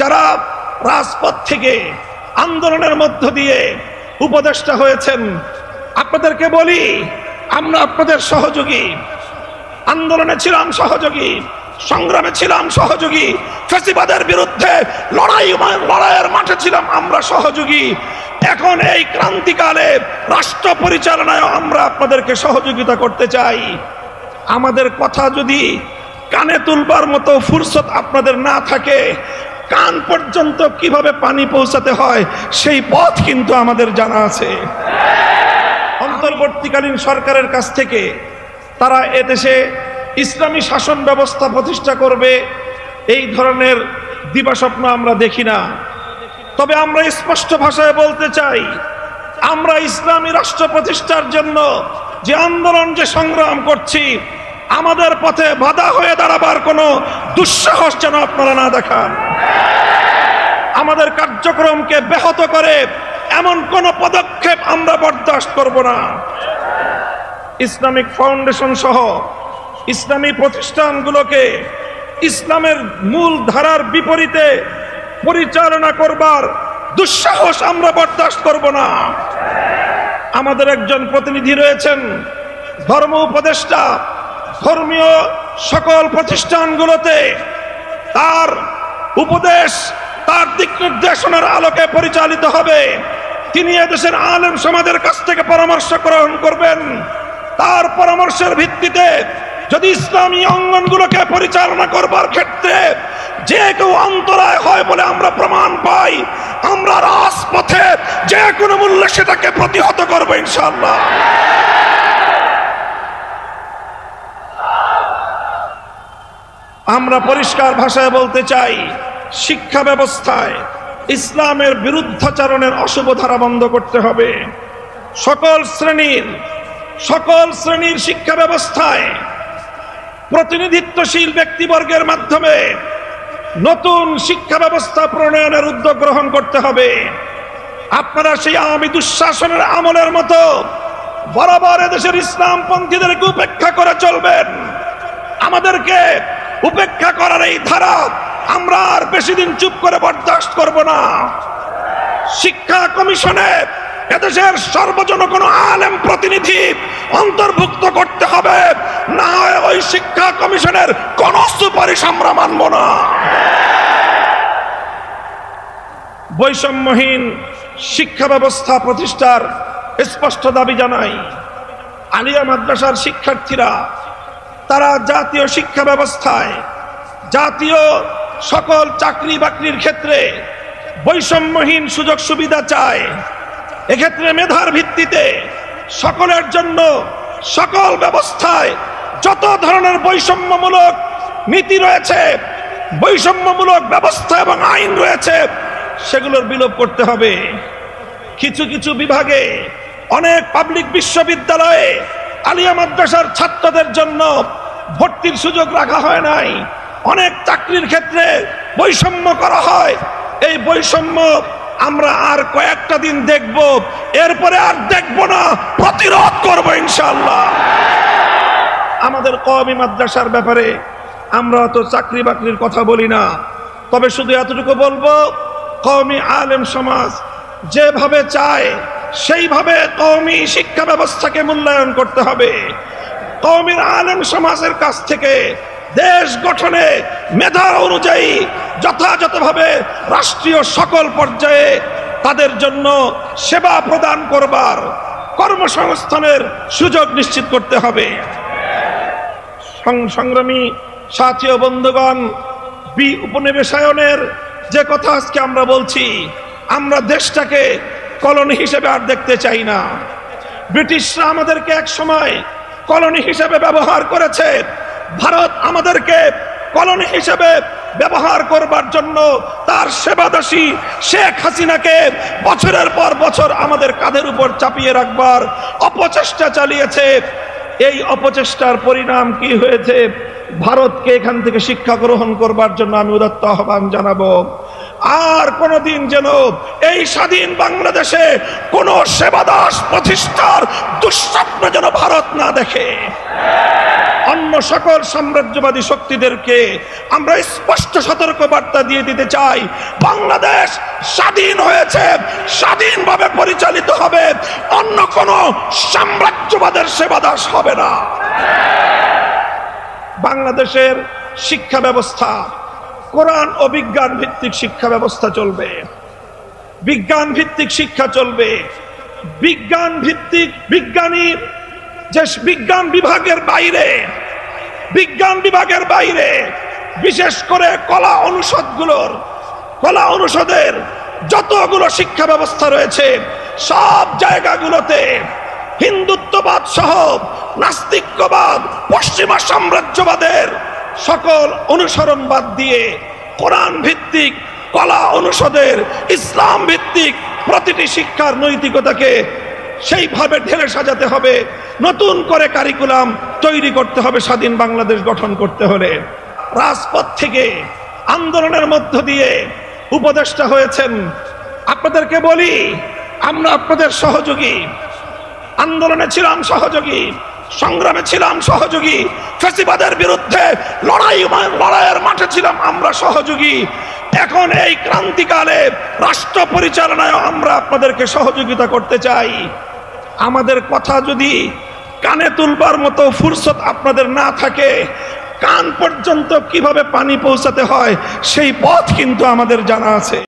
যারা রাজপথ থেকে আন্দোলনের মধ্য দিয়ে উপদেষ্টা হয়েছেন, আপনাদেরকে বলি, আমরা আপনাদের সহযোগী, আন্দোলনে ছিলাম সহযোগী, সংগ্রামে ছিলাম সহযোগী, ফ্যাসিবাদের বিরুদ্ধে লড়াইয়ের মাঠে ছিলাম আমরা সহযোগী। এখন এই ক্রান্তিকালে রাষ্ট্র পরিচালনায় আমরা আপনাদেরকে সহযোগিতা করতে চাই। আমাদের কথা যদি কানে তুলবার মতো ফুরসত আপনাদের না থাকে, কান পর্যন্ত কিভাবে পানি পৌঁছাতে হয় সেই পথ কিন্তু আমাদের জানা আছে। অন্তর্বর্তীকালীন সরকারের কাছ থেকে তারা এদেশে ইসলামী শাসন ব্যবস্থা প্রতিষ্ঠা করবে এই ধরনের দিবাস্বপ্ন আমরা দেখি না। তবে আমরা স্পষ্ট ভাষায় বলতে চাই, আমরা ইসলামী রাষ্ট্র প্রতিষ্ঠার জন্য যে আন্দোলন, যে সংগ্রাম করছি, আমাদের পথে বাধা হয়ে দাঁড়াবার কোনো দুঃসাহস যেন আপনারা না দেখান। আমাদের কার্যক্রমকে ব্যাহত করে এমন কোন পদক্ষেপ আমরা বরদাস্ত করব না। ইসলামিক ফাউন্ডেশন সহ ইসলামী প্রতিষ্ঠানগুলোকে ইসলামের মূল ধারার বিপরীতে পরিচালনা করবার দুঃসাহস আমরা বরদাস্ত করব না। আমাদের একজন প্রতিনিধি রয়েছেন, ধর্ম উপদেষ্টা, ধর্মীয় সকল প্রতিষ্ঠানগুলোতে তার উপদেশ, তার দিক নির্দেশনার আলোকে পরিচালিত হবে। তিনি এদেশের আলেম সমাজের কাছ থেকে পরামর্শ গ্রহণ করবেন। তার পরামর্শের ভিত্তিতে যদি ইসলামী অঙ্গনগুলোকে পরিচালনা করবার ক্ষেত্রে যে কেউ অন্তরায় হয় বলে আমরা প্রমাণ পাই, আমরা রাজপথে যে কোনো মূল্যে সেটাকে প্রতিহত করব ইনশাআল্লাহ। আমরা পরিষ্কার ভাষায় বলতে চাই, শিক্ষা ব্যবস্থায় ইসলামের বিরুদ্ধাচরণের অশুভ ধারা বন্ধ করতে হবে। সকল শ্রেণীর শিক্ষা ব্যবস্থায় প্রতিনিধিত্বশীল ব্যক্তিবর্গের মাধ্যমে নতুন শিক্ষা ব্যবস্থা প্রণয়নের উদ্যোগ গ্রহণ করতে হবে। আপনারা সেই আওয়ামী দুঃশাসনের আমলের মতো বরাবর এদেশের ইসলামপন্থীদেরকে উপেক্ষা করে চলবেন। আমাদেরকে উপেক্ষা করার এই ধারা আমরা আর বেশি দিন চুপ করে বরদাস্ত করব না। শিক্ষা কমিশনে এদেশের সর্বজন কোনো আলেম প্রতিনিধি অন্তর্ভুক্ত করতে হবে, না হয় ওই শিক্ষা কমিশনের কোন সুপারিশ আমরা মানব না। বৈষম্যহীন শিক্ষা ব্যবস্থা প্রতিষ্ঠার স্পষ্ট দাবি জানাই। আলিয়া মাদ্রাসার শিক্ষার্থীরা তারা জাতীয় শিক্ষা ব্যবস্থায়, জাতীয় সকল চাকরি বাকরির ক্ষেত্রে বৈষম্যহীন সুযোগ সুবিধা চায়। এক্ষেত্রে মেধার ভিত্তিতে সকলের জন্য সকল ব্যবস্থায় যত ধরনের বৈষম্যমূলক নীতি রয়েছে, বৈষম্যমূলক ব্যবস্থা এবং আইন রয়েছে, সেগুলোর বিলোপ করতে হবে। কিছু কিছু বিভাগে, অনেক পাবলিক বিশ্ববিদ্যালয়ে আলিয়া মাদ্রাসার ছাত্রদের জন্য ভর্তির সুযোগ রাখা হয় নাই। অনেক চাকরির ক্ষেত্রে বৈষম্য করা হয়। এই বৈষম্য আমরা আর কয়েকটা দিন দেখব, এরপরে আর দেখব না, প্রতিরোধ করব ইনশাআল্লাহ। আমাদের কওমি মাদ্রাসার ব্যাপারে আমরা তো চাকরি বাকরির কথা বলি না, তবে শুধু এতটুকু বলবো, কওমি আলেম সমাজ যেভাবে চায় সেইভাবে কওমি শিক্ষা ব্যবস্থাকে মূল্যায়ন করতে হবে। কওমি আলেম সমাজের কাছ থেকে দেশ গঠনে মেধা অনুযায়ী যথাযথভাবে রাষ্ট্রীয় সকল পর্যায়ে তাদের জন্য সেবা প্রদান করবার, কর্মসংস্থানের সুযোগ নিশ্চিত করতে হবে। সংগ্রামী সাথী ও বন্ধুগণ, উপনিবেশায়নের যে কথা আজকে আমরা বলছি, আমরা দেশটাকে কলোনি হিসেবে আর দেখতে চাই না। ব্রিটিশরা আমাদেরকে এক সময় কলোনি হিসেবে ব্যবহার করেছে। ভারত আমাদেরকে কলোনি হিসেবে ব্যবহার করবার জন্য তার সেবাদাসী শেখ হাসিনাকে বছরের পর বছর আমাদের কাঁধের উপর চাপিয়ে রাখবার অপচেষ্টা চালিয়েছে। এই অপচেষ্টার পরিণাম কি হয়েছে? ভারতকে এখান থেকে শিক্ষা গ্রহণ করবার জন্য আমি উদাত্ত আহ্বান জানাবো। আর কোনদিন যেন এই স্বাধীন বাংলাদেশে কোন সেবাদাস প্রতিষ্ঠার দুঃস্বপ্ন যেন ভারত না দেখে। অন্য সকল সাম্রাজ্যবাদী শক্তিদেরকে আমরা স্পষ্ট সতর্ক বার্তা দিয়ে দিতে চাই, বাংলাদেশ স্বাধীন হয়েছে, স্বাধীনভাবে পরিচালিত হবে, অন্য কোন সাম্রাজ্যবাদের সেবাদাস হবে না। বাংলাদেশের শিক্ষা ব্যবস্থা কোরআন ও বিজ্ঞান ভিত্তিক শিক্ষা ব্যবস্থা চলবে, বিজ্ঞান ভিত্তিক শিক্ষা চলবে। বিজ্ঞান ভিত্তিক বিজ্ঞানীর যে বিজ্ঞান বিভাগের বাইরে বিশেষ করে কলা অনুষদের যতগুলো শিক্ষা ব্যবস্থা রয়েছে সব জায়গাগুলোতে হিন্দুত্ববাদ সহ নাস্তিক্যবাদ, পশ্চিমা সাম্রাজ্যবাদের সকল অনুসরণ বাদ দিয়ে কোরআন ভিত্তিক, কলা অনুষদের ইসলাম ভিত্তিক প্রতিটি শিক্ষার নৈতিকতাকে সেইভাবে ঢেলে সাজাতে হবে। নতুন করে কারিকুলাম তৈরি করতে হবে। স্বাধীন বাংলাদেশ গঠন করতে হলে রাজপথ থেকে আন্দোলনের মধ্য দিয়ে উপদেষ্টা হয়েছেন। আপনাদেরকে বলি, আমরা আপনাদের সহযোগী, আন্দোলনে ছিলাম সহযোগী, সংগ্রামে ছিলাম সহযোগী, ফ্যাসিবাদের বিরুদ্ধে লড়াইয়ের মাঠে ছিলাম আমরা সহযোগী। এখন এই ক্রান্তিকালে রাষ্ট্র পরিচালনায় আমরা আপনাদেরকে সহযোগিতা করতে চাই। আমাদের কথা যদি কানে তুলবার মতো ফুরসত আপনাদের না থাকে, কান পর্যন্ত কিভাবে পানি পৌঁছাতে হয় সেই পথ কিন্তু আমাদের জানা আছে।